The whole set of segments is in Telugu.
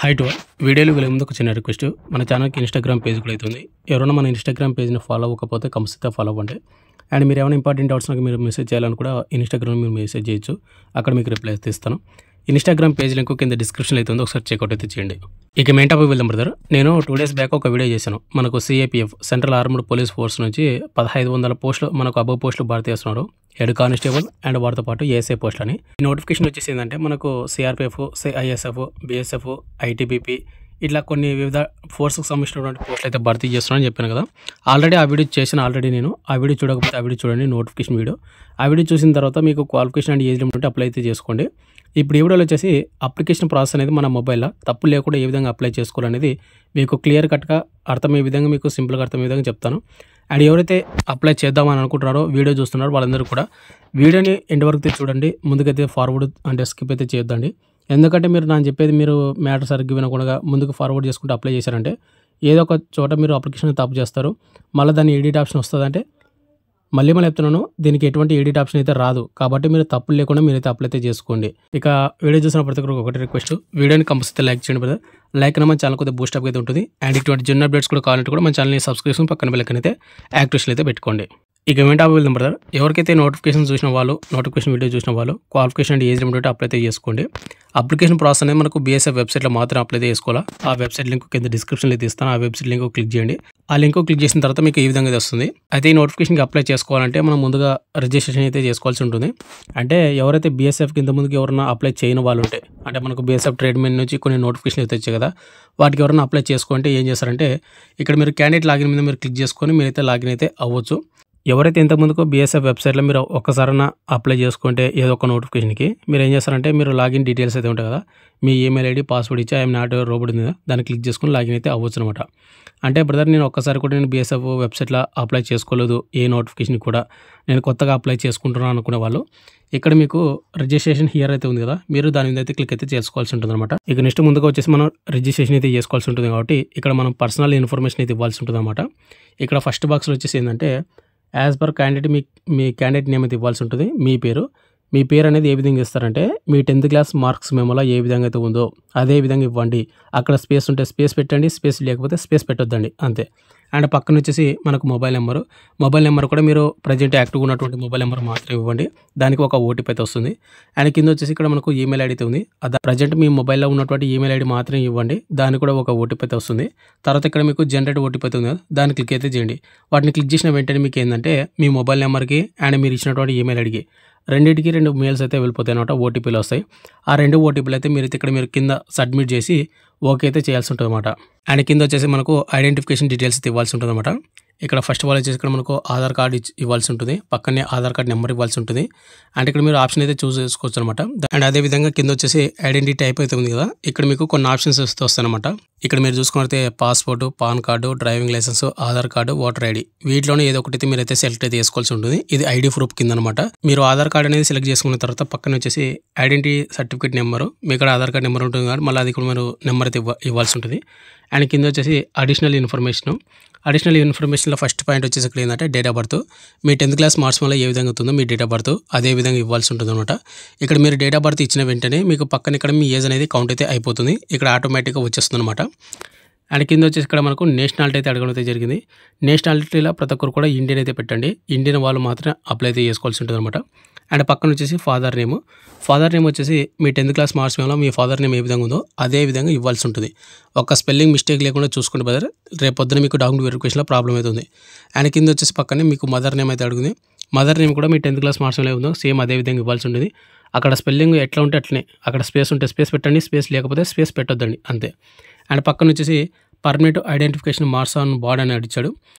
హై టు వీడియోలు వెళ్ళే ముందు ఒక చిన్న రిక్వెస్ట్. మన ఛానల్కి ఇన్స్టాగ్రామ్ పేజ్ కూడా అవుతుంది. ఎవరైనా మన ఇన్స్టాగ్రామ్ పేజ్ని ఫాలో అవ్వకపోతే కంపల్సరీగా ఫాలో అవ్వండి. అండ్ మీరు ఏమైనా ఇంపార్టెంట్ డౌట్స్ నాకు మీరు మెసేజ్ చేయాలని కూడా ఇన్స్టాగ్రామ్ మీరు మెసేజ్ చేయొచ్చు. అక్కడ మీకు రిప్లై అయితే ఇస్తాను. ఇన్స్టాగ్రామ్ పేజ్ లింక్ కింద డిస్క్రిప్షన్లో అయితే ఉంది, ఒకసారి చెక్అవుట్ అయితే చేయండి. ఇక మెయిన్ టాపిక్ వెళ్దాం బ్రదర్. నేను 2 days బ్యాక్ ఒక వీడియో చేశాను. మనకు CAPF central armed police force నుంచి 1500 పోస్టులు మనకు అబవ్ పోస్టులు భర్తీ చేస్తున్నారు. హెడ్ కానిస్టేబుల్ అండ్ వాటితో పాటు ఏఎస్ఐ పోస్ట్ అని నోటిఫికేషన్ వచ్చేసి ఏంటంటే మనకు సిఆర్పిఎఫ్, ఐఎస్ఎఫ్, బిఎస్ఎఫ్, ఐటీబీపీ ఇట్లా కొన్ని వివిధ ఫోర్స్కి సంబంధించినటువంటి పోస్టులు అయితే భర్తీ చేస్తున్నానని చెప్పాను కదా. ఆల్రెడీ ఆ వీడియో చేసిన నేను ఆ వీడియో చూడకపోతే ఆ వీడియో చూడండి, నోటిఫికేషన్ వీడియో. ఆ వీడియో చూసిన తర్వాత మీకు క్వాలిఫికేషన్ అండ్ ఏజ్ లిమిట్ ఉంటే అప్లై అయితే చేసుకోండి. ఇప్పుడు ఈ వీడియోలో వచ్చేసి అప్లికేషన్ ప్రాసెస్ అనేది మన మొబైల్లో తప్పు లేకుండా ఏ విధంగా అప్లై చేసుకోవాలనేది మీకు క్లియర్ కట్గా అర్థమయ్యే విధంగా మీకు సింపుల్గా అర్థమయ్యే విధంగా చెప్తాను. అండ్ ఎవరైతే అప్లై చేద్దామని అనుకుంటున్నారో వీడియో చూస్తున్నారో వాళ్ళందరూ కూడా వీడియోని ఎండ్ వరకు చూడండి. ముందుకైతే ఫార్వర్డ్ అంటే స్కిప్ అయితే చేయొద్దండి. ఎందుకంటే మీరు నేను చెప్పేది మీరు మ్యాటర్ సరిగ్గా వినకుండా ముందుకు ఫార్వర్డ్ చేసుకుంటూ అప్లై చేశారంటే ఏదో ఒక చోట మీరు అప్లికేషన్ తప్పు చేస్తారు. మళ్ళీ దాన్ని ఎడిట్ ఆప్షన్ వస్తుందంటే మళ్ళీ చెప్తున్నాను, దీనికి ఎటువంటి ఎడిట్ ఆప్షన్ అయితే రాదు. కాబట్టి మీరు తప్పులు లేకుండా మీరైతే అప్లై అయితే చేసుకోండి. ఇక వీడియో చూసిన ప్రతి ఒక్కరికి ఒకటి రిక్వెస్ట్, వీడియోని కంపల్సరీ లైక్ చేయండి బ్రదర్. లైక్ అయినా మన ఛానల్ కొద్దిగా బూస్టప్ అయితే ఉంటుంది. అండ్ ఇటువంటి జనరల్ అప్డేట్స్ కూడా కావాలంటే కూడా మన ఛానల్ని సబ్స్క్రిప్షన్ పక్కన బెల్ ఐకాన్ అయితే యాక్టివేషన్ అయితే పెట్టుకోండి. ఇక ఏమైనా టాపిక్ వెళ్దాం బ్రదర్. ఎవరికైతే నోటిఫికేషన్ చూసిన వాళ్ళు, నోటిఫికేషన్ వీడియో చూసిన వాళ్ళు క్వాలిఫికేషన్ అండ్ ఏజ్ లిమిట్ ఉంటే అప్లై అయితే చేసుకోండి. అప్లికేషన్ ప్రాసెస్ అనేది మనకు బీఎస్ఎఫ్ వెబ్సైట్లో మాత్రం అప్లై చేసుకోవాలా. ఆ వెబ్సైట్ లింక్ కింద డిస్క్రిప్షన్లో అయితే ఇస్తాను. ఆ వెబ్సైట్ లింక్ క్లిక్ చేయండి. ఆ లింక్ క్లిక్ చేసిన తర్వాత మీకు ఈ విధంగా వస్తుంది. అయితే ఈ నోటిఫికేషన్కి అప్లై చేసుకోవాలంటే మనం ముందుగా రిజిస్ట్రేషన్ అయితే చేసుకోవాల్సి ఉంటుంది. అంటే ఎవరైతే బీఎస్ఎఫ్ కింద ముందుకు ఎవరైనా అప్లై చేయని వాళ్ళు ఉంటే, అంటే మనకు బీఎస్ఎఫ్ ట్రేడ్మెన్ నుంచి కొన్ని నోటిఫికేషన్ అయితే వచ్చాయి కదా, వాటికి ఎవరైనా అప్లై చేసుకుంటే ఏం చేస్తారంటే ఇక్కడ మీరు క్యాండిడేట్ లాగిన్ మీద మీరు క్లిక్ చేసుకొని మీరైతే లాగిన్ అయితే అవ్వచ్చు. ఎవరైతే ఇంతకుముందుకు బీఎస్ఎఫ్ వెబ్సైట్లో మీరు ఒక్కసారైనా అప్లై చేసుకుంటే ఏదో ఒక నోటిఫికేషన్కి మీరు ఏం చేస్తారంటే మీరు లాగిన్ డీటెయిల్స్ అయితే ఉంటాయి కదా, మీ ఈమెయిల్ ఐడి, పాస్వర్డ్ ఇచ్చి ఐఎమ్ నాట్ రోబోట్ ఉంది కదా, దాన్ని క్లిక్ చేసుకుని లాగిన్ అయితే అవ్వచ్చు అనమాట. అంటే బ్రదర్ నేను ఒక్కసారి కూడా నేను బీఎస్ఎఫ్ వెబ్సైట్లో అప్లై చేసుకోలేదు, ఏ నోటిఫికేషన్ కూడా నేను కొత్తగా అప్లై చేసుకుంటున్నాను అనుకునే వాళ్ళు ఇక్కడ మీకు రిజిస్ట్రేషన్ హియర్ అయితే ఉంది కదా, మీరు దాని మీద అయితే క్లిక్ అయితే చేసుకోవాల్సి ఉంటుంది అనమాట. ఇక నెక్స్ట్ ముందుగా వచ్చేసి మనం రిజిస్ట్రేషన్ అయితే చేసుకోవాల్సి ఉంటుంది. కాబట్టి ఇక్కడ మనం పర్సనల్ ఇన్ఫర్మేషన్ అయితే ఇవ్వాల్సి ఉంటుంది అనమాట. ఇక్కడ ఫస్ట్ బాక్స్లో వచ్చేసి ఏంటంటే యాజ్ పర్ క్యాండిడేట్ మీ క్యాండిడేట్ నేమ్ అయితే ఇవ్వాల్సి ఉంటుంది. మీ పేరు అనేది ఏ విధంగా ఇస్తారంటే మీ 10th క్లాస్ మార్క్స్ మెమోలో ఏ విధంగా అయితే ఉందో అదే విధంగా ఇవ్వండి. అక్కడ స్పేస్ ఉంటే స్పేస్ పెట్టండి, స్పేస్ లేకపోతే స్పేస్ పెట్టొద్దండి, అంతే. అండ్ పక్కన వచ్చేసి మనకు మొబైల్ నెంబర్ కూడా మీరు ప్రజెంట్ యాక్టివ్గా ఉన్నటువంటి మొబైల్ నెంబర్ మాత్రం ఇవ్వండి. దానికి ఒక ఓటీపీ అయితే వస్తుంది. అండ్ కింద వచ్చేసి ఇక్కడ మనకు ఈమెయిల్ ఐడి అయితే ఉంది, అది ప్రజెంట్ మీ మొబైల్లో ఉన్నటువంటి ఈమెయిల్ ఐడి మాత్రం ఇవ్వండి. దానికి కూడా ఒక ఓటీపీ అయితే వస్తుంది. తర్వాత ఇక్కడ మీకు జనరేట్ ఓటీపీ అయితే ఉంది కదా, దాన్ని క్లిక్ అయితే చేయండి. వాటిని క్లిక్ చేసిన వెంటనే మీకు ఏంటంటే మీ మొబైల్ నెంబర్కి అండ్ మీరు ఇచ్చినటువంటి ఈమెయిల్ ఐడికి రెండింటికి 2 మెయిల్స్ అయితే వెళ్ళిపోతాయి అనమాట, ఓటీపీలు వస్తాయి. ఆ 2 ఓటీపీలు అయితే మీరు కింద సబ్మిట్ చేసి ఓకే అయితే చేయాల్సి ఉంటుంది అనమాట. అండ్ కింద వచ్చేసి మనకు ఐడెంటిఫికేషన్ డీటెయిల్స్ అయితే ఇవ్వాల్సి ఉంటుంది అనమాట. ఇక్కడ ఫస్ట్ ఆఫ్ ఆల్ వచ్చేసి ఇక్కడ మనకు ఆధార్ కార్డ్ ఇవ్వాల్సి ఉంటుంది, పక్కనే ఆధార్ కార్డ్ నెంబర్ ఇవ్వాల్సి ఉంటుంది. అండ్ ఇక్కడ మీరు ఆప్షన్ అయితే చూస్ చేసుకోవచ్చు అనమాట. అండ్ అదేవిధంగా కింద వచ్చేసి ఐడెంటిటీ టైప్ అయితే ఉంది కదా, ఇక్కడ మీకు కొన్ని ఆప్షన్స్ వస్తాయి అనమాట. ఇక్కడ మీరు చూసుకుంటే passport, PAN card, driving licence, Aadhaar card, voter ID, వీటిలోనే ఏదో ఒకటి మీరైతే సెలెక్ట్ అయితే చేసుకోవాల్సి ఉంటుంది. ఇది ఐడి ప్రూఫ్ కింద అనమాట. మీరు ఆధార్ కార్డ్ అనేది సెలెక్ట్ చేసుకున్న తర్వాత పక్కన వచ్చేసి ఐడెంటిటీ సర్టిఫికేట్ నెంబరు, మీ ఇక్కడ ఆధార్ కార్డ్ నెంబర్ ఉంటుంది కాబట్టి మళ్ళీ అది కూడా మీరు నెంబర్ అయితే ఇవ్వాల్సి ఉంటుంది. అండ్ కింద వచ్చేసి అడిషనల్ ఇన్ఫర్మేషన్లో ఫస్ట్ పాయింట్ వచ్చేసి ఇక్కడ ఏంటంటే date of birth. Me 10th class marks వల్ల ఏ విధంగా ఉంటుందో మీ డేట్ ఆఫ్ బర్త్ అదే విధంగా ఇవ్వాల్సి ఉంటుంది అనమాట. ఇక్కడ మీరు డేట్ ఆఫ్ బర్త్ ఇచ్చిన వెంటనే మీకు పక్కన ఇక్కడ మీ ఏజ్ అనేది కౌంట్ అయితే అయిపోతుంది, ఇక్కడ ఆటోమేటిక్గా వచ్చేస్తుంది అనమాట. అండ్ కింద వచ్చేసి ఇక్కడ మనకు నేషనాలిటీ అయితే అడగడం అయితే జరిగింది. నేషనాలిటీలో ప్రతి ఒక్కరు కూడా ఇండియన్ అయితే పెట్టండి, ఇండియన్ వాళ్ళు మాత్రం అప్లై అయితే చేసుకోవాల్సి ఉంటుంది అనమాట. అండ్ పక్కన వచ్చేసి ఫాదర్ నేమ్ వచ్చేసి మీ 10th క్లాస్ మార్క్స్ వల్ల మీ ఫాదర్ నేమ్ ఏ విధంగా ఉందో అదే విధంగా ఇవ్వాల్సి ఉంటుంది. ఒక స్పెల్లింగ్ మిస్టేక్ లేకుండా చూసుకోండి బ్రదర్, రేపు పొద్దున మీకు డాక్యుమెంట్ వెరిఫికేషన్లో ప్రాబ్లం అవుతుంది. అండ్ కింద వచ్చేసి పక్కనే మీకు మదర్ నేమ్ అయితే అడుగుతుంది. మదర్ నేమ్ కూడా మీ 10th క్లాస్ మార్క్స్ వల్ల ఉందో సేమ్ అదే విధంగా ఇవ్వాల్సి ఉంటుంది. అక్కడ స్పెల్లింగ్ ఎట్లా ఉంటే అట్లనే, అక్కడ స్పేస్ ఉంటే స్పేస్ పెట్టండి, స్పేస్ లేకపోతే స్పేస్ పెట్టొద్దండి, అంతే. అండ్ పక్కన వచ్చేసి permanent identification marks on body అని అడిచాడు.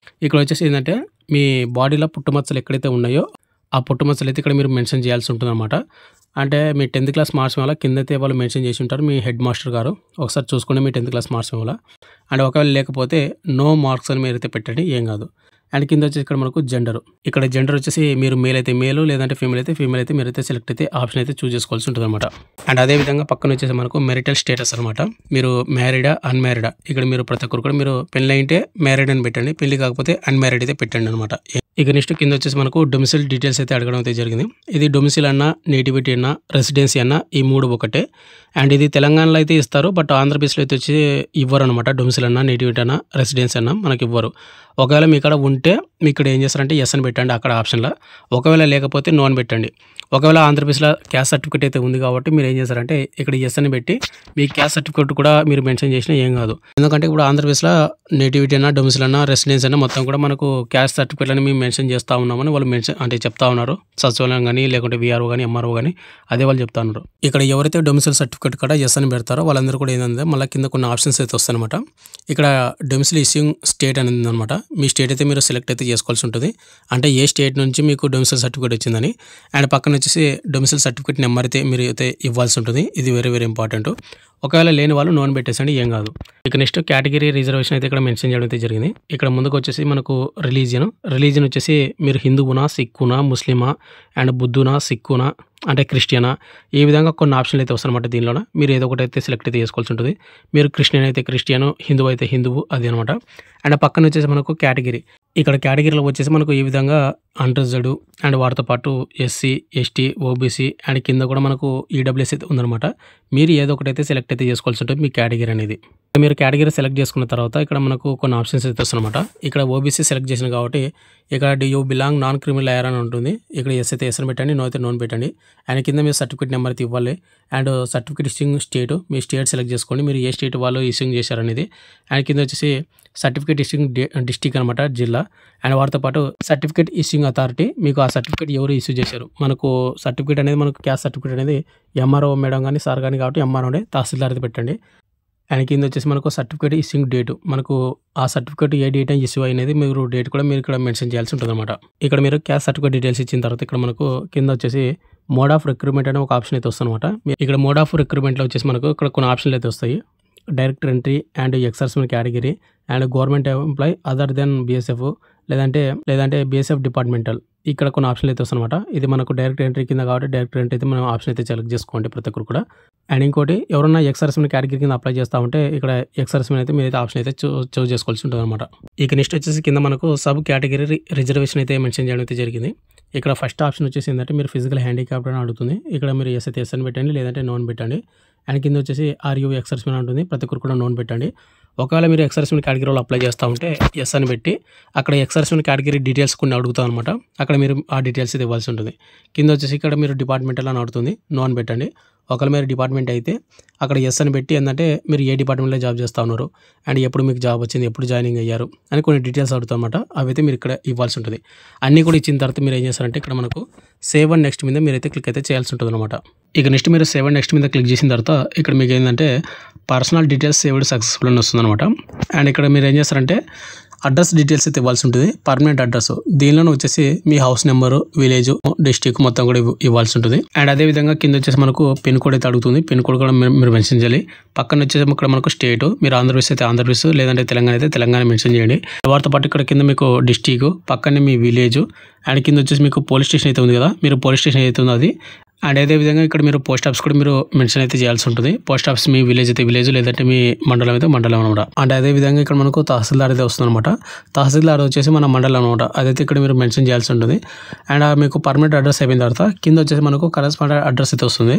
ఇక్కడ వచ్చేసి ఏంటంటే మీ బాడీలో పుట్టుమచ్చలు ఎక్కడైతే ఉన్నాయో ఆ పుట్టుమచ్చలు అయితే ఇక్కడ మీరు మెన్షన్ చేయాల్సి ఉంటుంది అనమాట. అంటే మీ 10th క్లాస్ మార్క్స్ వల్ల కిందైతే వాళ్ళు మెన్షన్ చేసి ఉంటారు మీ హెడ్ మాస్టర్ గారు, ఒకసారి చూసుకోండి మీ 10th క్లాస్ మార్క్స్ వల్ల. అండ్ ఒకవేళ లేకపోతే నో మార్క్స్ అని మీరైతే పెట్టండి, ఏం కాదు. అండ్ కింద వచ్చేసి ఇక్కడ మనకు జెండర్. ఇక్కడ జెండర్ వచ్చేసి మీరు మేల్ అయితే మేల్, లేదంటే ఫీమేల్ అయితే ఫీమేల్ అయితే మీరైతే సెలెక్ట్ అయితే ఆప్షన్ అయితే చూస్ చేసుకోవాల్సి ఉంటుంది అనమాట. అండ్ అదేవిధంగా పక్కన వచ్చేసి మనకు మెరిటల్ స్టేటస్ అనమాట. మీరు మ్యారీడా అన్మ్యారీడా, ఇక్కడ మీరు ప్రతి ఒక్కరు కూడా మీరు పెళ్లి అయితే మ్యారీడ్ అని పెట్టండి, పెళ్లి కాకపోతే అన్మ్యారీడ్ అయితే పెట్టండి అనమాట. ఇక నెక్స్ట్ కింద వచ్చేసి మనకు డొమిసైల్ డీటెయిల్స్ అయితే అడగడం అయితే జరిగింది. ఇది డొమిసైల్ అన్న, నేటివిటీ అన్న, రెసిడెన్సీ అన్న ఈ 3 ఒకటే. అండ్ ఇది తెలంగాణలో అయితే ఇస్తారు, బట్ ఆంధ్రప్రదేశ్లో అయితే వచ్చి ఇవ్వరు అనమాట. డొమిసైల్ అన్న, నేటివిటీ అన్న, రెసిడెన్సీ అన్న మనకి ఇవ్వరు. ఒకవేళ మీ ఇక్కడ ఉంటే మీ ఇక్కడ ఏం చేస్తారంటే ఎస్ అని పెట్టండి అక్కడ ఆప్షన్లో. ఒకవేళ లేకపోతే నో అని పెట్టండి. ఒకవేళ ఆంధ్రప్రదేశ్లో క్యాస్ట్ సర్టిఫికేట్ అయితే ఉంది కాబట్టి మీరు ఏం చేస్తారంటే ఇక్కడ ఎస్ అని పెట్టి మీ క్యాస్ట్ సర్టిఫికేట్ కూడా మీరు మెన్షన్ చేసినా ఏం కాదు. ఎందుకంటే ఇప్పుడు ఆంధ్రప్రదేశ్లో నేటివిటీ అన్న, డొమిసైల్ అన్న, రెసిడెన్సీ అన్న మొత్తం కూడా మనకు క్యాస్ట్ సర్టిఫికేట్ అని మేము మెన్షన్ చేస్తూ ఉన్నామని వాళ్ళు అంటే చెప్తా ఉన్నారు. సచివాలయం కానీ లేకుంటే విఆర్ఓ కానీ ఎంఆర్ఓ కానీ అదే వాళ్ళు చెప్తా ఉన్నారు. ఇక్కడ ఎవరైతే డొమిసైల్ సర్టిఫికేట్ కూడా ఎస్ అని పెడతారో వాళ్ళందరూ కూడా ఏంటంటే మళ్ళీ కింద కొన్ని ఆప్షన్స్ అయితే వస్తాయి అనమాట. ఇక్కడ డొమిసైల్ ఇష్యూయింగ్ స్టేట్ అనేది ఉందన్నమాట. మీ స్టేట్ అయితే మీరు సెలెక్ట్ అయితే చేసుకోవాల్సి ఉంటుంది. అంటే ఏ స్టేట్ నుంచి మీకు డొమిసైల్ సర్టిఫికేట్ వచ్చిందని. అండ్ పక్కన వచ్చేసి డొమిసైల్ సర్టిఫికేట్ నెంబర్ అయితే మీరు అయితే ఇవ్వాల్సి ఉంటుంది. ఇది వెరీ వెరీ ఇంపార్టెంట్. ఒకవేళ లేని వాళ్ళు నోన్ పెట్టేసండి, ఏం కాదు. ఇక నెక్స్ట్ కేటగిరీ రిజర్వేషన్ అయితే ఇక్కడ మెన్షన్ చేయడం అయితే జరిగింది. ఇక్కడ ముందుకు వచ్చేసి మనకు రిలీజియన్ వచ్చేసి మీరు హిందువునా, సిక్కునా, ముస్లిమా, అండ్ బుద్ధునా, సిక్కునా, అంటే క్రిస్టియనా, ఈ విధంగా కొన్ని ఆప్షన్లు అయితే వస్తాయన్నమాట. దీనిలో మీరు ఏదో ఒకటి అయితే సెలెక్ట్ అయితే చేసుకోవాల్సి ఉంటుంది. మీరు క్రిస్టియన్ అయితే క్రిస్టియన్, హిందువు అయితే హిందువు, అది అనమాట. అండ్ పక్కన వచ్చేసి మనకు కేటగిరీ. ఇక్కడ కేటగిరీలో వచ్చేసి మనకు ఈ విధంగా అన్రిజర్వ్డ్ అండ్ వాటితో పాటు ఎస్సీ, ఎస్టీ, ఓబీసీ అండ్ కింద కూడా మనకు ఈడబ్ల్యూఎస్ అయితే ఉందన్నమాట. మీరు ఏదో ఒకటి అయితే సెలెక్ట్ అయితే చేసుకోవాల్సి ఉంటుంది మీ కేటగిరీ అనేది. మీరు కేటగిరీ సెలెక్ట్ చేసుకున్న తర్వాత ఇక్కడ మనకు కొన్ని ఆప్షన్స్ అయితే వస్తాయన్నమాట. ఇక్కడ ఓబీసీ సెలెక్ట్ చేసిన కాబట్టి ఇక్కడ do you belong non creamy layer అని ఉంటుంది. ఇక్కడ ఎస్ అయితే ఎస్ అని పెట్టండి, నో అయితే నోన్ పెట్టండి. అండ్ కింద మీరు సర్టిఫికేట్ నెంబర్ అయితే ఇవ్వాలి. And certificate issuing state, me state select చేసుకోండి, మీరు ఏ స్టేట్ వాళ్ళు ఇష్యూయింగ్ చేశారనేది. అండ్ కింద వచ్చేసి సర్టిఫికేట్ ఇష్యూయింగ్ డిస్టిక్ అనమాట, జిల్లా. అండ్ వాటితో పాటు సర్టిఫికేట్ ఇష్యూయింగ్ అథారిటీ, మీకు ఆ సర్టిఫికేట్ ఎవరు ఇష్యూ చేశారు. మనకు సర్టిఫికేట్ అనేది మనకు క్యాస్ట్ సర్టిఫికేట్ అనేది ఎంఆర్ఓ మేడం కానీ సార్ కానీ కాబట్టి ఎంఆర్ఓనే, తహసీల్దార్ అయితే పెట్టండి. అండ్ కింద వచ్చేసి మనకు సర్టిఫికేట్ ఇష్యూయింగ్ డేటు, మనకు ఆ సర్టిఫికేట్ ఏ డేట్ అని ఇష్యూ అనేది మీరు డేట్ కూడా మీరు ఇక్కడ మెన్షన్ చేయాల్సి ఉంటుంది అనమాట. ఇక్కడ మీరు క్యాస్ట్ సర్టిఫికేట్ డీటెయిల్స్ ఇచ్చిన తర్వాత ఇక్కడ మనకు కింద వచ్చేసి మోడ్ ఆఫ్ రిక్రూట్మెంట్ అనే ఒక ఆప్షన్ అయితే వస్తుంది అనమాట. ఇక్కడ మోడ్ ఆఫ్ రిక్రూట్మెంట్లో వచ్చేసి మనకు ఇక్కడ కొన్ని ఆప్షన్లు అయితే వస్తాయి. Direct entry and exercise category and government employee other than BSF, లేదంటే బీఎస్ఎఫ్ డిపార్ట్మెంటల్. ఇక్కడ కొన్ని ఆప్షన్లు అయితే వస్తాయన్నమాట. ఇది మనకు డైరెక్ట్ ఎంట్రీ కింద కాబట్టి డైరెక్ట్ ఎంట్రీ అయితే మనం ఆప్షన్ అయితే సెలెక్ట్ చేసుకోండి ప్రతి ఒక్కరు కూడా. అండ్ ఇంకోటి ఎవరన్నా ఎక్సర్సైజ్ కేటగిరీ కింద అప్లై చేస్తూ ఉంటే ఇక్కడ ఎక్సర్సైజ్ అయితే మీరైతే ఆప్షన్ అయితే చూస్ చేసుకోవాల్సి ఉంటుంది అనమాట. ఇక నెక్స్ట్ వచ్చేసి కింద మనకు సబ్ కేటగిరీ రిజర్వేషన్ అయితే మెన్షన్ చేయడం అయితే జరిగింది. ఇక్కడ ఫస్ట్ ఆప్షన్ వచ్చేసి ఏంటంటే మీరు ఫిజికల్ హ్యాండిక్యాప్డ్ అని అడుగుతుంది. ఇక్కడ మీరు ఎస్ అయితే ఎస్ అని పెట్టండి, లేదంటే నోన్ పెట్టండి. అండ్ కింద వచ్చేసి ఆర్యూ ఎక్సర్సైజ్ ఉంటుంది, ప్రతి ఒక్కరు కూడా నోన్ పెట్టండి. ఒకవేళ మీరు ఎక్సర్సైజ్ కేటగిరీలో అప్లై చేస్తూ ఉంటే ఎస్ అని పెట్టి అక్కడ ఎక్సర్సైజ్ కేటగిరీ డీటెయిల్స్ కొన్ని అడుగుతాం అనమాట. అక్కడ మీరు ఆ డీటెయిల్స్ అయితే ఇవ్వాల్సి ఉంటుంది. కింద వచ్చేసి ఇక్కడ మీరు డిపార్ట్మెంటల్ అని అడుగుతుంది, నోన్ పెట్టండి. ఒకవేళ మీరు డిపార్ట్మెంట్ అయితే అక్కడ ఎస్ అని పెట్టి ఏంటంటే మీరు ఏ డిపార్ట్మెంట్లో జాబ్ చేస్తూ ఉన్నారు అండ్ ఎప్పుడు మీకు జాబ్ వచ్చింది, ఎప్పుడు జాయినింగ్ అయ్యారు అని కొన్ని డీటెయిల్స్ అడుగుతాం అనమాట. అవైతే మీరు ఇక్కడ ఇవ్వాల్సి ఉంటుంది. అన్నీ కూడా ఇచ్చిన తర్వాత మీరు ఏం చేస్తారంటే ఇక్కడ మనకు సేవ్ అండ్ నెక్స్ట్ మీద మీరైతే క్లిక్ అయితే చేయాల్సి ఉంటుంది అనమాట. ఇక నెక్స్ట్ మీరు సేవ్ అండ్ నెక్స్ట్ మీద క్లిక్ చేసిన తర్వాత ఇక్కడ మీకు ఏంటంటే పర్సనల్ డీటెయిల్స్ సేవ్డ్ సక్సెస్ఫుల్ అని వస్తుంది అనమాట. అండ్ ఇక్కడ మీరు ఏం చేస్తారంటే అడ్రస్ డీటెయిల్స్ అయితే ఇవ్వాల్సి ఉంటుంది, పర్మనెంట్ అడ్రస్. దీనిలోనే వచ్చేసి మీ హౌస్ నెంబరు, విలేజ్, డిస్టిక్ మొత్తం కూడా ఇవ్వాల్సి ఉంటుంది. అండ్ అదేవిధంగా కింద వచ్చేసి మనకు పిన్ కోడ్ అయితే అడుగుతుంది, పిన్ కోడ్ కూడా మీరు మెన్షన్ చేయాలి. పక్కన వచ్చేసి ఇక్కడ మనకు స్టేట్, మీరు ఆంధ్రప్రదేశ్ అయితే ఆంధ్రప్రదేశ్, లేదంటే తెలంగాణ అయితే తెలంగాణ మెన్షన్ చేయండి. వాటితో పాటు ఇక్కడ కింద మీకు డిస్టిక్, పక్కనే మీ విలేజ్, అండ్ కింద వచ్చేసి మీకు పోలీస్ స్టేషన్ అయితే ఉంది కదా, మీరు పోలీస్ స్టేషన్ అయితే ఉంది అది. అండ్ అదేవిధంగా ఇక్కడ మీరు పోస్ట్ ఆఫీస్ కూడా మీరు మెన్షన్ అయితే చేయాల్సి ఉంటుంది. పోస్ట్ ఆఫీస్ మీ విలేజ్ అయితే విలేజ్, లేదంటే మీ మండలం అయితే మండలం అనమాట. అండ్ అదేవిధంగా ఇక్కడ మనకు తహసీల్దార్ అయితే వస్తుంది అనమాట. తహసీల్దార్ వచ్చేసి మన మండలం అనమాట, అదైతే ఇక్కడ మీరు మెన్షన్ చేయాల్సి ఉంటుంది. అండ్ మీకు పర్మనెంట్ అడ్రస్ అయిపోయిన తర్వాత కింద వచ్చేసి మనకు కరెస్పాండెంట్ అడ్రస్ అయితే వస్తుంది.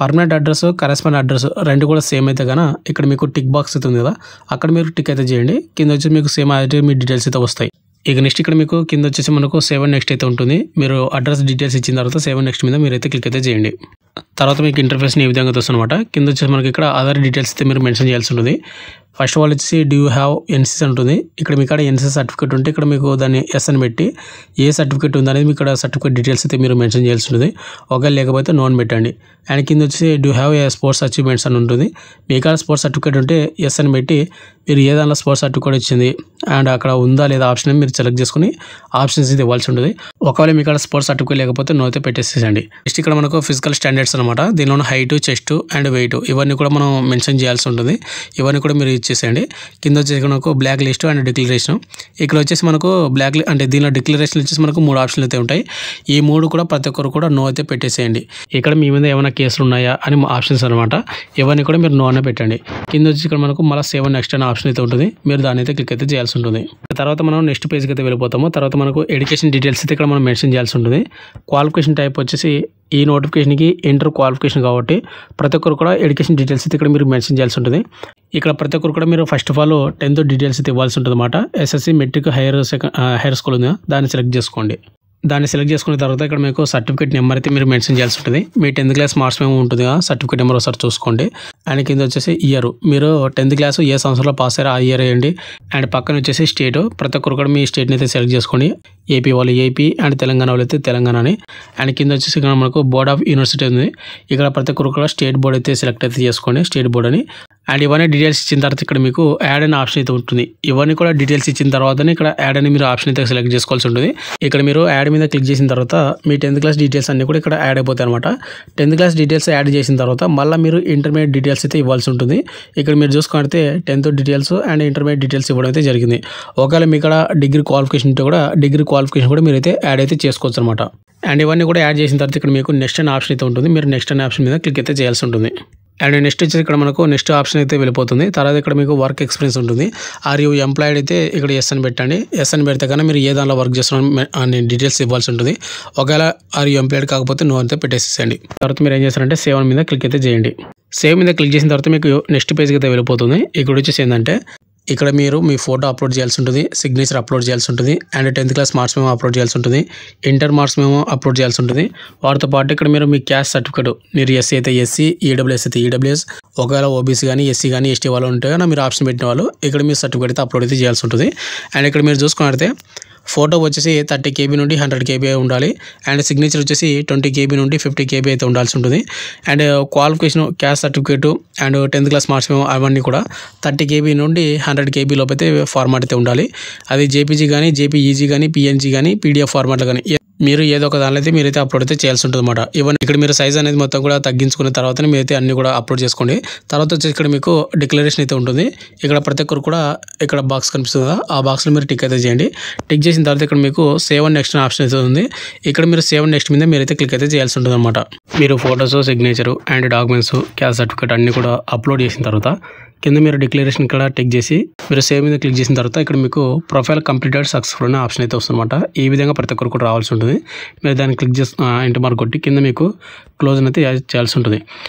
పర్మనెంట్ అడ్రస్, కరెస్పాండెంట్ అడ్రస్ రెండు కూడా సేమ్ అయితే కన్నా ఇక్కడ మీకు టిక్ బాక్స్ అయితే ఉంది కదా, అక్కడ మీరు టిక్ అయితే చేయండి. కింద వచ్చి మీకు సేమ్ అయితే మీ డీటెయిల్స్ అయితే వస్తాయి. ఇక నెక్స్ట్ ఇక్కడ మీకు కింద వచ్చేసి మనకు సేవ్ అండ్ నెక్స్ట్ అయితే ఉంటుంది. మీరు అడ్రస్ డీటెయిల్స్ ఇచ్చిన తర్వాత సేవ్ అండ్ నెక్స్ట్ మీద మీరైతే క్లిక్ అయితే చేయండి. తర్వాత మీకు ఇంటర్ఫేస్ ఈ విధంగా వస్తుంది అనమాట. కింద వచ్చేసి మనకి ఇక్కడ ఆధార్ డీటెయిల్స్ అయితే మీరు మెన్షన్ చేయాల్సి ఉంటుంది. ఫస్ట్ ఆఫ్ ఆల్ వచ్చేసి డూ యూ హ్యావ్ ఎన్సీసీ ఉంటుంది. ఇక్కడ మీ కాడ ఎన్సీసీ సర్టిఫికేట్ ఉంటే ఇక్కడ మీకు దాన్ని ఎస్ అని పెట్టి ఏ సర్టిఫికేట్ ఉందనేది మీ ఇక్కడ సర్టిఫికేట్ డీటెయిల్స్ అయితే మీరు మెన్షన్ చేయాల్సి ఉంటుంది. ఒకవేళ లేకపోతే నోన్ పెట్టండి. అండ్ కింద వచ్చేసి do have a sports achievements అని ఉంటుంది. మీ కాడ స్పోర్ట్స్ సర్టిఫికేట్ ఉంటే ఎస్ అని పెట్టి మీరు ఏ దానిలో స్పోర్ట్స్ సర్టిఫికేట్ వచ్చింది అండ్ అక్కడ ఉందా లేదా ఆప్షన్ మీరు సెలెక్ట్ చేసుకుని ఆప్షన్స్ అయితే ఇవ్వాల్సి ఉంటుంది. ఒకవేళ మీ కాడ స్పోర్ట్స్ సర్టిఫికేట్ లేకపోతే నో అయితే పెట్టేసేయండి. నెక్స్ట్ ఇక్కడ మనకు ఫిజికల్ స్టాండర్డ్స్ అనమాట. దీనిలో హైట్, చెస్ట్ అండ్ వెయిట్ ఇవన్నీ కూడా మనం మెన్షన్ చేయాల్సి ఉంటుంది. ఇవన్నీ కూడా మీరు ఇచ్చేసేయండి. కింద వచ్చేసి మనకు బ్లాక్ లిస్ట్ అండ్ డిక్లరేషన్. ఇక్కడ వచ్చేసి మనకు అంటే దీనిలో డిక్లరేషన్ వచ్చేసి మనకు 3 ఆప్షన్లు అయితే ఉంటాయి. ఈ 3 కూడా ప్రతి ఒక్కరు కూడా నో అయితే పెట్టేసేయండి. ఇక్కడ మీ మీద ఏమైనా కేసులు ఉన్నాయా అని ఆప్షన్స్ అనమాట. ఇవన్నీ కూడా మీరు నో అనే పెట్టండి. కింద వచ్చి ఇక్కడ మనకు మళ్ళీ సేవ్ నెక్స్ట్ అనే ఆప్షన్ అయితే ఉంటుంది. మీరు దాని అయితే క్లిక్ అయితే చేయాల్సి ఉంటుంది. తర్వాత మనం నెక్స్ట్ పేజ్కి అయితే వెళ్ళిపోతాము. తర్వాత మనకు ఎడ్యుకేషన్ డీటెయిల్స్ అయితే ఇక్కడ మనం మెన్షన్ చేయాల్సి ఉంటుంది. క్వాలిఫికేషన్ టైప్ వచ్చేసి ఈ నోటిఫికేషన్కి ఇంటర్ క్వాలిఫికేషన్ కాబట్టి ప్రతి ఒక్కరు కూడా ఎడ్యుకేషన్ డీటెయిల్స్ అయితే ఇక్కడ మీరు మెన్షన్ చేయాల్సి ఉంటుంది. ఇక్కడ ప్రతి ఒక్కరు కూడా మీరు first of all 10th details అయితే ఇవ్వాల్సి ఉంటుంది అనమాట. ఎస్ఎస్సి మెట్రిక్ హైయర్ స్కూల్ ఉందా దాన్ని సెలెక్ట్ చేసుకోండి. దాన్ని సెలెక్ట్ చేసుకున్న తర్వాత ఇక్కడ మీకు సర్టిఫికేట్ నెంబర్ అయితే మీరు మెన్షన్ చేయాల్సి ఉంటుంది. మీ 10th క్లాస్ మార్క్స్ మేము ఉంటుంది కదా, సర్టిఫికేట్ నెంబర్ ఒకసారి చూసుకోండి. అండ్ కింద వచ్చేసి ఇయర్, మీరు 10th క్లాస్ ఏ సంవత్సరంలో పాస్ అయ్యారో ఆ ఇయర్ వేయండి. అండ్ పక్కన వచ్చేసి స్టేట్, ప్రతి ఒక్కరు కూడా మీ స్టేట్ని అయితే సెలెక్ట్ చేసుకోండి. ఏపీ వాళ్ళు ఏపీ అండ్ తెలంగాణ వాళ్ళు అయితే తెలంగాణని. అండ్ కింద వచ్చేసి ఇక్కడ మనకు బోర్డ్ ఆఫ్ యూనివర్సిటీ ఉంది. ఇక్కడ ప్రతి ఒక్కరు కూడా స్టేట్ బోర్డ్ అయితే సెలెక్ట్ అయితే చేసుకోండి, స్టేట్ బోర్డ్ అని. అండ్ ఇవన్నీ డీటెయిల్స్ ఇచ్చిన తర్వాత ఇక్కడ మీకు యాడ్ అనే ఆప్షన్ అయితే ఉంటుంది. ఇవన్నీ కూడా డీటెయిల్స్ ఇచ్చిన తర్వాతనే ఇక్కడ యాడ్ అని మీరు ఆప్షన్ అయితే సెలెక్ట్ చేసుకోవాల్సి ఉంటుంది. ఇక్కడ మీరు యాడ్ మీద క్లిక్ చేసిన తర్వాత మీ 10th క్లాస్ డీటెయిల్స్ అన్ని కూడా ఇక్కడ యాడ్ అయిపోతాయి అనమాట. 10th క్లాస్ డీటెయిల్స్ యాడ్ చేసిన తర్వాత మళ్ళీ మీరు ఇంటర్మీడియట్ డీటెయిల్స్ అయితే ఇవ్వాల్సి ఉంటుంది. ఇక్కడ మీరు చూసుకుంటే 10th details and intermediate details ఇవ్వడం అయితే జరిగింది. ఒకవేళ మీ ఇక్కడ డిగ్రీ క్వాలిఫికేషన్ ఉంటే కూడా డిగ్రీ క్వాలిఫికేషన్ కూడా మీరైతే యాడ్ అయితే చేసుకోవచ్చు అనమాట. అండ్ ఇవన్నీ కూడా యాడ్ చేసిన తర్వాత ఇక్కడ మీకు నెక్స్ట్ అనే ఆప్షన్ అయితే ఉంటుంది. మీరు నెక్స్ట్ అనే ఆప్షన్ మీద క్లిక్ అయితే చేయాల్సి ఉంటుంది. అండ్ నెక్స్ట్ వచ్చేసి ఇక్కడ మనకు నెక్స్ట్ ఆప్షన్ అయితే వెళ్ళిపోతుంది. తర్వాత ఇక్కడ మీకు వర్క్ ఎక్స్పీరియన్స్ ఉంటుంది. ఆర్ యూ ఎంప్లాయిడ్ అయితే ఇక్కడ ఎస్ అని పెట్టండి. ఎస్ అని పెడితే కానీ మీరు ఏ దానిలో వర్క్ చేస్తున్న అనే డీటెయిల్స్ ఇవ్వాల్సి ఉంటుంది. ఒకవేళ ఆర్ యూ ఎంప్లాయిడ్ కాకపోతే నో అయితే పెట్టేసేయండి. తర్వాత మీరు ఏం చేస్తారంటే సేవ్ మీద క్లిక్ అయితే చేయండి. సేవ్ మీద క్లిక్ చేసిన తర్వాత మీకు నెక్స్ట్ పేజ్కి అయితే వెళ్ళిపోతుంది. ఇక్కడ వచ్చేసి ఏంటంటే ఇక్కడ మీరు మీ ఫోటో అప్లోడ్ చేయాల్సి ఉంటుంది, సిగ్నేచర్ అప్లోడ్ చేయాల్సి ఉంటుంది, అండ్ 10th క్లాస్ మార్క్స్ మేము అప్లోడ్ చేయాల్సి ఉంటుంది, ఇంటర్ మార్క్స్ మేము అప్లోడ్ చేయాల్సి ఉంటుంది. వాటితో పాటు ఇక్కడ మీరు మీ క్యాస్ట్ సర్టిఫికేట్, మీరు ఎస్సీ అయితే ఎస్సీ, ఈడబ్ల్యూఎస్ అయితే ఈడబ్ల్యూఎస్, ఒకవేళ ఓబీసీ కానీ ఎస్సీ కానీ ఎస్టీ వాళ్ళు ఉంటే కానీ మీరు ఆప్షన్ పెట్టిన వాళ్ళు ఇక్కడ మీ సర్టిఫికేట్ అయితే అప్లోడ్ అయితే చేయాల్సి ఉంటుంది. అండ్ ఇక్కడ మీరు చూసుకున్నట్లయితే ఫోటో వచ్చేసి 30 KB నుండి 100 KB ఉండాలి. అండ్ సిగ్నేచర్ వచ్చేసి 20 KB నుండి 50 KB అయితే ఉండాల్సి ఉంటుంది. And qualification, caste certificate and 10th class marks అవన్నీ కూడా 30 KB నుండి 100 KB లోపు అయితే ఫార్మాట్ అయితే ఉండాలి. అది జేపీజీ కానీ, జేపీఈజీ కానీ, పిఎన్జీ కానీ, పీడిఎఫ్ ఫార్మాట్లో కానీ మీరు ఏదో ఒక దానిలో అయితే మీరైతే అప్లోడ్ అయితే చేయాల్సి ఉంటుంది అనమాట. ఇవన్నీ ఇక్కడ మీరు సైజ్ అనేది మొత్తం కూడా తగ్గించుకున్న తర్వాత మీరైతే అన్ని కూడా అప్లోడ్ చేసుకోండి. తర్వాత వచ్చి ఇక్కడ మీకు డిక్లరేషన్ అయితే ఉంటుంది. ఇక్కడ ప్రతి ఒక్కరు కూడా ఇక్కడ బాక్స్ కనిపిస్తుంది కదా, ఆ బాక్స్లో మీరు టిక్ అయితే చేయండి. టిక్ చేసిన తర్వాత ఇక్కడ మీకు సేవ్ అండ్ నెక్స్ట్ ఆప్షన్ అయితే ఉంది. ఇక్కడ మీరు సేవ్ అండ్ నెక్స్ట్ మీద మీరైతే క్లిక్ అయితే చేయాల్సి ఉంటుంది అనమాట. మీరు photos, signature and documents, caste certificate అన్ని కూడా అప్లోడ్ చేసిన తర్వాత కింద మీరు డిక్లరేషన్ ఇక్కడ టిక్ చేసి మీరు సేవ్ మీద క్లిక్ చేసిన తర్వాత ఇక్కడ మీకు ప్రొఫైల్ కంప్లీటెడ్ సక్సెస్ఫుల్ అనే ఆప్షన్ అయితే వస్తుందన్నమాట. ఈ విధంగా ప్రతి ఒక్కరు కూడా రావాల్సి ఉంటుంది. మీరు దాన్ని క్లిక్ చేసి ఇంటి మార్క్ కొట్టి కింద మీకు క్లోజ్ అయితే చేయాల్సి ఉంటుంది.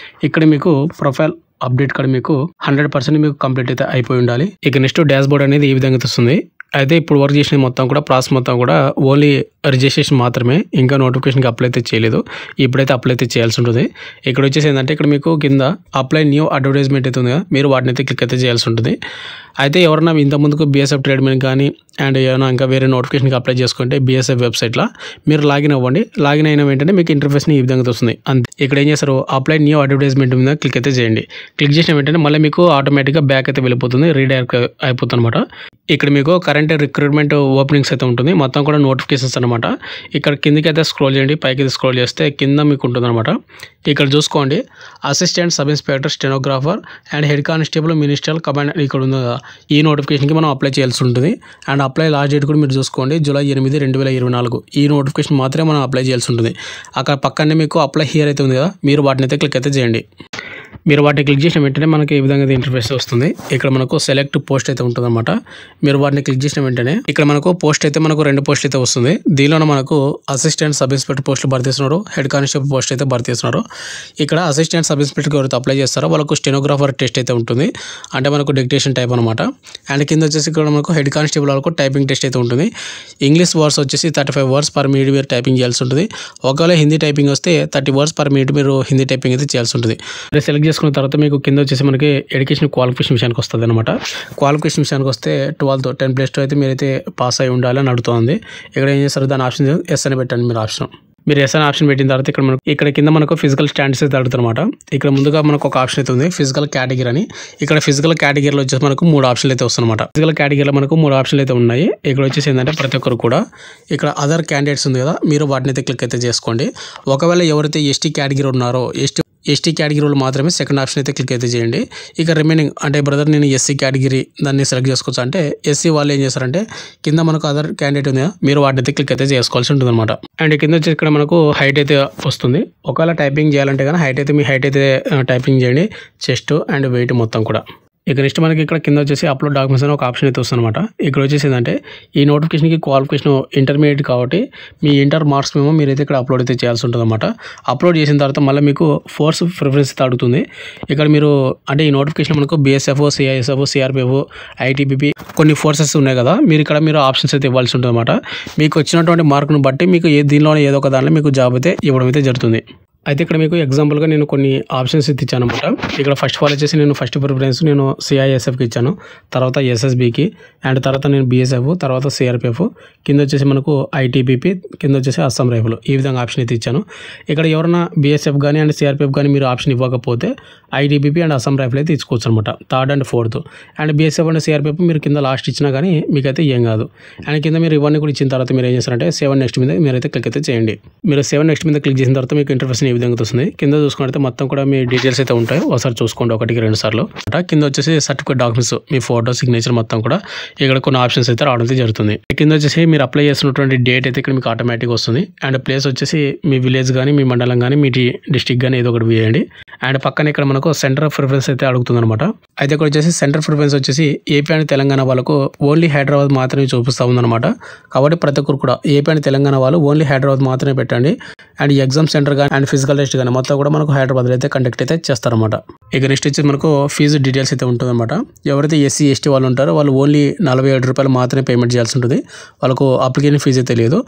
ఇక్కడ మీకు ప్రొఫైల్ అప్డేట్ కూడా మీకు 100% మీకు కంప్లీట్ అయితే అయిపోయి ఉండాలి. ఇక నెక్స్ట్ డాష్ బోర్డ్ అనేది ఈ విధంగా వస్తుంది. అయితే ఇప్పుడు వర్క్ చేసిన మొత్తం కూడా ప్రాసెస్ మొత్తం కూడా ఓన్లీ రిజిస్ట్రేషన్ మాత్రమే, ఇంకా నోటిఫికేషన్కి అప్లై అయితే చేయలేదు. ఇప్పుడైతే అప్లై అయితే చేయాల్సి ఉంటుంది. ఇక్కడ వచ్చేసి ఏంటంటే ఇక్కడ మీకు కింద అప్లై న్యూ అడ్వర్టైజ్మెంట్ అయితే ఉంది కదా, మీరు వాటిని అయితే క్లిక్ అయితే చేయాల్సి ఉంటుంది. అయితే ఎవరన్నా ఇంతకుముందుకు బీఎస్ఎఫ్ ట్రేడ్మెన్ కానీ అండ్ ఏమైనా ఇంకా వేరే నోటిఫికేషన్కి అప్లై చేసుకుంటే బీఎస్ఎఫ్ వెబ్సైట్లో మీరు లాగిన్ అవ్వండి. లాగిన్ అయిన వెంటనే మీకు ఇంటర్ఫేస్ని ఈ విధంగా వస్తుంది. అంతే. ఇక్కడ ఏం చేస్తారు, అప్లై న్యూ అడ్వర్టైజ్మెంట్ మీద క్లిక్ అయితే చేయండి. క్లిక్ చేసిన వెంటనే మళ్ళీ మీకు ఆటోమేటిక్గా బ్యాక్ అయితే వెళ్ళిపోతుంది, రీడైరెక్ట్ అయిపోతుంది అనమాట. ఇక్కడ మీకు కరెంట్ రిక్రూట్మెంట్ ఓపెనింగ్స్ అయితే ఉంటుంది, మొత్తం కూడా నోటిఫికేషన్స్ అనమాట. ఇక్కడ కిందకి అయితే స్క్రోల్ చేయండి, పైకి అయితే స్క్రోల్ చేస్తే కింద మీకు ఉంటుంది అనమాట. ఇక్కడ చూసుకోండి, assistant sub inspector, stenographer and head constable, ministerial command ఇక్కడ ఉంది కదా, ఈ నోటిఫికేషన్కి మనం అప్లై చేయాల్సి ఉంటుంది. అండ్ అప్లై లాస్ట్ డేట్ కూడా మీరు చూసుకోండి, జూలై 8, 2024. ఈ నోటిఫికేషన్ మాత్రమే మనం అప్లై చేయాల్సి ఉంటుంది. అక్కడ పక్కనే మీకు అప్లై హియర్ అయితే ఉంది కదా, మీరు వాటిని అయితే క్లిక్ అయితే చేయండి. మీరు వాటిని క్లిక్ చేసిన వెంటనే మనకి ఈ విధంగా ఇంటర్ఫేస్ వస్తుంది. ఇక్కడ మనకు సెలెక్ట్ పోస్ట్ అయితే ఉంటుంది అనమాట. మీరు వాటిని క్లిక్ చేసిన వెంటనే ఇక్కడ మనకు పోస్ట్ అయితే మనకు 2 పోస్టులు అయితే వస్తుంది. దీనిలో మనకు అసిస్టెంట్ సబ్ ఇన్స్పెక్టర్ పోస్టులు భర్తీ చేస్తున్నారు, హెడ్ కానిస్టేబుల్ పోస్ట్ అయితే భర్తీ చేస్తున్నారు. ఇక్కడ అసిస్టెంట్ సబ్ ఇన్స్పెక్టర్కి ఎవరైతే అప్లై చేస్తారో వాళ్ళకు స్టెనోగ్రాఫర్ టెస్ట్ అయితే ఉంటుంది, అంటే మనకు డిక్టేషన్ టైప్ అనమాట. అండ్ కింద వచ్చేసి ఇక్కడ మనకు హెడ్ కానిస్టేబుల్ వాళ్ళకు టైపింగ్ టెస్ట్ అయితే ఉంటుంది. ఇంగ్లీష్ వర్డ్స్ వచ్చేసి 35 words per minute మీరు టైపింగ్ చేయాల్సి ఉంటుంది. ఒకవేళ హిందీ టైపింగ్ వస్తే 30 words per minute మీరు హిందీ టైపింగ్ అయితే చేయాల్సి ఉంటుంది. సెలెక్ట్ చేసుకున్న తర్వాత మీకు కింద వచ్చేసి మనకి ఎడ్యుకేషన్ క్వాలిఫికేషన్ విషయానికి వస్తుంది అనమాట. క్వాలిఫికేషన్ విషయానికి వస్తే 12th 10+2 అయితే మీరైతే పాస్ అయి ఉండాలి అని అడుగుతుంది. ఇక్కడ ఏం చేస్తారు, దాని ఆప్షన్ ఎస్ అని పెట్టండి. మీరు ఎస్ అని ఆప్షన్ పెట్టిన తర్వాత ఇక్కడ కింద మనకు ఫిజికల్ స్టాండర్డ్స్ అయితే అడుగుతారనమాట. ఇక్కడ ముందుగా మనకు ఒక ఆప్షన్ అయితే ఉంది, ఫిజికల్ కేటగిరీ అని. ఇక్కడ ఫిజికల్ కేటగిరీలో వచ్చేసి మనకు 3 ఆప్షన్లు అయితే వస్తాయన్నమాట. ఫిజికల్ కేటగిరీలో మనకు 3 ఆప్షన్లు అయితే ఉన్నాయి. ఇక్కడ వచ్చేసి ఏంటంటే ప్రతి ఒక్కరు కూడా ఇక్కడ అదర్ క్యాండిడేట్స్ ఉంది కదా, మీరు వాటిని అయితే క్లిక్ అయితే చేసుకోండి. ఒకవేళ ఎవరైతే ఎస్టీ కేటగిరీ ఉన్నారో ఎస్టీ కేటగిరీ వాళ్ళు మాత్రమే సెకండ్ ఆప్షన్ అయితే క్లిక్ అయితే చేయండి. ఇక రిమైనింగ్ అంటే బ్రదర్ నేను ఎస్సీ కేటగిరీ దాన్ని సెలెక్ట్ చేసుకోవచ్చు అంటే ఎస్సీ వాళ్ళు ఏం చేస్తారంటే కింద మనకు అదర్ క్యాండిడేట్ ఉంది మీరు వాటిని అయితే క్లిక్ అయితే చేసుకోవాల్సి ఉంటుంది అనమాట. అండ్ కింద వచ్చి ఇక్కడ మనకు హైట్ అయితే వస్తుంది. ఒకవేళ టైపింగ్ చేయాలంటే కానీ మీ హైట్ అయితే టైపింగ్ చేయండి, చెస్ట్ అండ్ వెయిట్ మొత్తం కూడా. ఇక నెక్స్ట్ మనకి ఇక్కడ కింద వచ్చేసి అప్లోడ్ డాక్యుమెంట్స్ అని ఒక ఆప్షన్ అయితే వస్తుంది అనమాట. ఇక్కడ వచ్చేసి ఏంటంటే ఈ నోటిఫికేషన్కి క్వాలిఫికేషన్ ఇంటర్మీడియట్ కాబట్టి మీ ఇంటర్ మార్క్స్ మేము మీరైతే ఇక్కడ అప్లోడ్ అయితే చేయాల్సి ఉంటుంది అనమాట. అప్లోడ్ చేసిన తర్వాత మళ్ళీ మీకు ఫోర్స్ ప్రిఫరెన్స్ అయితే అడుగుతుంది. ఇక్కడ మీరు అంటే ఈ నోటిఫికేషన్ మనకు బీఎస్ఎఫ్, సిఐఎస్ఎఫ్, సిఆర్పిఎఫ్, ఐటీబీపీ కొన్ని ఫోర్సెస్ ఉన్నాయి కదా, మీరు ఆప్షన్స్ అయితే ఇవ్వాల్సి ఉంటుంది అనమాట. మీకు వచ్చినటువంటి మార్కును బట్టి మీకు దీనిలోనే ఏదో ఒక దానిలో మీకు జాబ్ అయితే ఇవ్వడం అయితే జరుగుతుంది. అయితే ఇక్కడ మీకు ఎగ్జాంపుల్గా నేను కొన్ని ఆప్షన్స్ అయితే ఇచ్చాను అనమాట. ఇక్కడ ఫస్ట్ ఆఫ్ ఆల్ వచ్చేసి నేను ఫస్ట్ ప్రిఫరెన్స్ నేను సిఐఎస్ఎఫ్కి ఇచ్చాను, తర్వాత ఎస్ఎస్బికి, అండ్ తర్వాత నేను బీఎస్ఎఫ్, తర్వాత సిఆర్పిఎఫ్, కింద వచ్చేసి మనకు ఐటీబీపీ, కింద వచ్చేసి అస్సాం రైఫుల్, ఈ విధంగా ఆప్షన్ అయితే ఇచ్చాను. ఇక్కడ ఎవరైనా బీఎస్ఎఫ్ కానీ అండ్ సిఆర్పిఎఫ్ కానీ మీరు ఆప్షన్ ఇవ్వకపోతే ఐటీబీపీ అండ్ అస్సాం రైఫుల్ అయితే ఇచ్చుకోవచ్చు అనమాట, third and fourth. And BSF and CRPF మీరు కింద లాస్ట్ ఇచ్చినా కానీ మీకైతే ఏం కాదు. అండ్ కింద మీరు ఇవన్నీ కూడా ఇచ్చిన తర్వాత మీరు ఏం చేస్తారంటే 7 నెక్స్ట్ మీద మీరైతే క్లిక్ అయితే చేయండి. మీరు 7 నెక్స్ట్ మీద క్లిక్ చేసిన తర్వాత మీకు ఇంటర్ఫేస్ ఈ విధంగా వస్తుంది. కింద చూసుకుంటే మొత్తం కూడా మీ డీటెయిల్స్ అయితే ఉంటాయి, ఒకసారి చూసుకోండి 1-2 సార్లు. కింద వచ్చేసి సర్టిఫికేట్ డాక్యుమెంట్స్, మీ ఫోటో, సిగ్నేచర్ మొత్తం కూడా ఇక్కడ కొన్ని ఆప్షన్స్ అయితే రావడం అయితే జరుగుతుంది. కింద వచ్చేసి మీరు అప్లై చేసినటువంటి డేట్ అయితే ఇక్కడ మీకు ఆటోమేటిక్గా వస్తుంది. అండ్ ప్లేస్ వచ్చేసి మీ విలేజ్ కానీ మీ మండలం కానీ మీ డిస్టిక్ కానీ ఏదో ఒకటి వేయండి. అండ్ పక్కన ఇక్కడ మనకు సెంటర్ ఆఫ్ ప్రిఫరెన్స్ అయితే అడుగుతుంది అనమాట. అయితే ఇక్కడ వచ్చేసి సెంటర్ ప్రిఫరెన్స్ వచ్చేసి ఏపీ అండ్ తెలంగాణ వాళ్ళకు ఓన్లీ హైదరాబాద్ మాత్రమే చూపిస్తూ ఉందన్నమాట. కాబట్టి ప్రతి ఒక్కరు కూడా ఏపీ అండ్ తెలంగాణ వాళ్ళు ఓన్లీ హైదరాబాద్ మాత్రమే పెట్టండి. అండ్ ఎగ్జామ్ సెంటర్ కానీ అండ్ ఫిజికల్ టెస్ట్ కానీ మొత్తం కూడా మనకు హైదరాబాద్లో అయితే కండక్ట్ అయితే చేస్తారన్నమాట. ఇక నెక్స్ట్ వచ్చి మనకు ఫీజు డీటెయిల్స్ అయితే ఉంటుందన్నమాట. ఎవరైతే ఎస్సీ ఎస్టీ వాళ్ళు ఉంటారో వాళ్ళు ఓన్లీ 47 రూపాయలు మాత్రమే పేమెంట్ చేయాల్సి ఉంటుంది. వాళ్ళకు అప్లికేషన్ ఫీజు అయితే లేదు.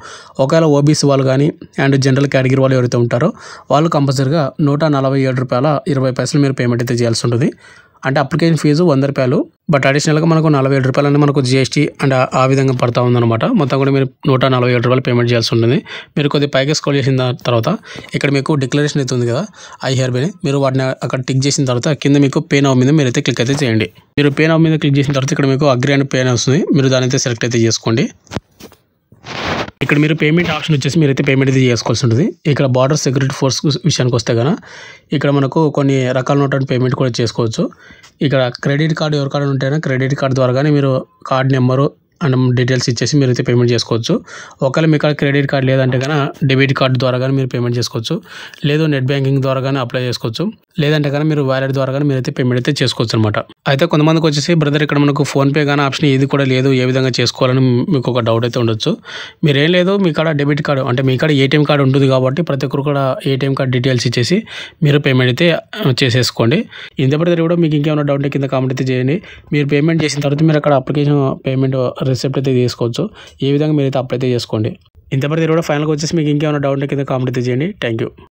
ఒకవేళ ఓబీసీ వాళ్ళు కానీ అండ్ జనరల్ కేటగిరీ వాళ్ళు ఎవరైతే ఉంటారో వాళ్ళు కంపల్సరీగా 147 రూపాయల 20 పైసలు మీరు పేమెంట్ అయితే చేయాల్సి ఉంటుంది. అంటే అప్లికేషన్ ఫీజు 100 రూపాయలు, బట్ అడిషనల్గా మనకు 47 రూపాయలు అనేది మనకు జిఎస్టీ అండ్ ఆ విధంగా పడుతూ ఉందన్నమాట. మొత్తం కూడా మీరు 147 రూపాయలు పేమెంట్ చేయాల్సి ఉంటుంది. మీరు కొద్దిగా పైకి స్క్రోల్ చేసిన తర్వాత ఇక్కడ మీకు డిక్లరేషన్ అయితే ఉంది కదా ఐ హియర్బై, మీరు వాటిని అక్కడ టిక్ చేసిన తర్వాత కింద మీకు పే నౌ మీద మీరు అయితే క్లిక్ అయితే చేయండి. మీరు పే నౌ మీద క్లిక్ చేసిన తర్వాత ఇక్కడ మీకు అగ్రీ అండ్ పే వస్తుంది, మీరు దాని అయితే సెలెక్ట్ అయితే చేసుకోండి. ఇక్కడ మీరు పేమెంట్ ఆప్షన్ వచ్చేసి మీరైతే పేమెంట్ అయితే చేసుకోవాల్సి ఉంటుంది. ఇక్కడ బార్డర్ సెక్యూరిటీ ఫోర్స్ విషయానికి వస్తే కనుక ఇక్కడ మనకు కొన్ని రకాల పేమెంట్ కూడా చేసుకోవచ్చు. ఇక్కడ క్రెడిట్ కార్డు ఎవరికాడ ఉంటేనే క్రెడిట్ కార్డు ద్వారా కానీ మీరు కార్డ్ నెంబరు అండ్ డీటెయిల్స్ ఇచ్చేసి మీరైతే పేమెంట్ చేసుకోవచ్చు. ఒకవేళ మీ కాడ క్రెడిట్ కార్డు లేదంటే కనుక డెబిట్ కార్డు ద్వారా కానీ మీరు పేమెంట్ చేసుకోవచ్చు, లేదు నెట్ బ్యాంకింగ్ ద్వారా కానీ అప్లై చేసుకోవచ్చు, లేదంటే కానీ మీరు వాలెట్ ద్వారా కానీ మీరైతే పేమెంట్ అయితే చేసుకోవచ్చు అనమాట. అయితే కొంతమందికి వచ్చేసి బ్రదర్ ఇక్కడ మనకు ఫోన్పే కానీ ఆప్షన్ ఏది కూడా లేదు, ఏ విధంగా చేసుకోవాలని మీకు ఒక డౌట్ అయితే ఉండొచ్చు. మీరేం లేదు, మీ కాడ డెబిట్ కార్డు అంటే మీ కాడ ఏటీఎం కార్డు ఉంటుంది కాబట్టి ప్రతి ఒక్కరు కూడా ఏటీఎం కార్డు డీటెయిల్స్ ఇచ్చేసి మీరు పేమెంట్ అయితే చేసేసుకోండి. ఇంత బ్రదర్ కూడా మీకు ఇంకేమైనా డౌట్ కింద కామెంట్ అయితే చేయండి. మీరు పేమెంట్ చేసిన తర్వాత మీరు అక్కడ అప్లికేషన్ పేమెంట్ రిసిప్ట్ అయితే తీసుకోవచ్చు. ఏ విధంగా మీరైతే అప్లై అయితే చేసుకోండి. ఇంత బ్రదర్ కూడా ఫైనల్గా వచ్చేసి మీకు ఇంకేమైనా డౌట్ కింద కామెంట్ అయితే చేయండి. Thank you.